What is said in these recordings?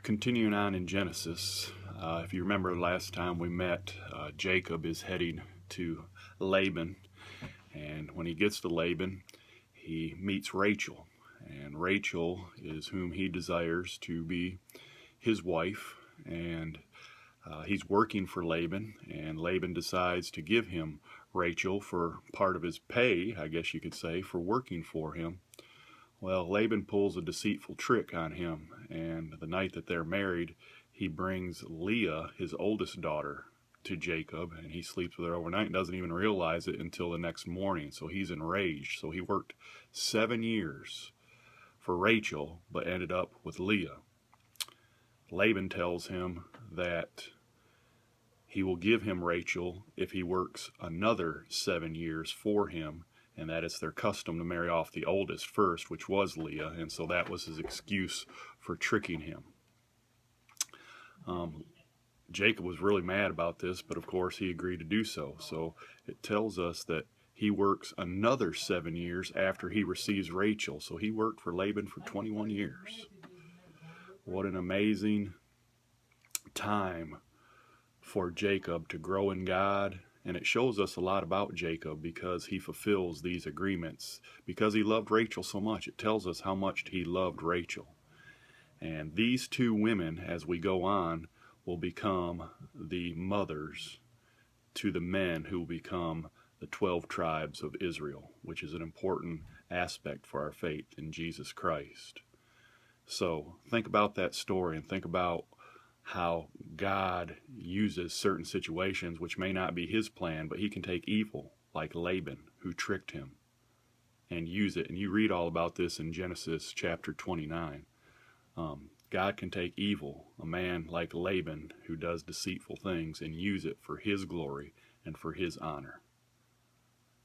Continuing on in Genesis, if you remember last time we met, Jacob is heading to Laban, and when he gets to Laban, he meets Rachel, and Rachel is whom he desires to be his wife, and he's working for Laban, and Laban decides to give him Rachel for part of his pay, I guess you could say, for working for him. Well, Laban pulls a deceitful trick on him, and the night that they're married, he brings Leah, his oldest daughter, to Jacob, and he sleeps with her overnight and doesn't even realize it until the next morning. So he's enraged. So he worked 7 years for Rachel, but ended up with Leah. Laban tells him that he will give him Rachel if he works another 7 years for him, and that it's their custom to marry off the oldest first, which was Leah, and so that was his excuse for tricking him. Jacob was really mad about this, but of course he agreed to do so. So it tells us that he works another 7 years after he receives Rachel. So he worked for Laban for 21 years. What an amazing time for Jacob to grow in God. And it shows us a lot about Jacob because he fulfills these agreements. Because he loved Rachel so much, it tells us how much he loved Rachel. And these two women, as we go on, will become the mothers to the men who will become the 12 tribes of Israel, which is an important aspect for our faith in Jesus Christ. So think about that story and think about how God uses certain situations which may not be his plan, but he can take evil like Laban, who tricked him, and use it. And you read all about this in Genesis chapter 29. God can take evil, a man like Laban who does deceitful things, and use it for his glory and for his honor.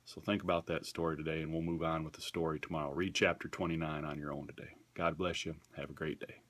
So think about that story today, and we'll move on with the story tomorrow. Read chapter 29 on your own today. God bless you. Have a great day.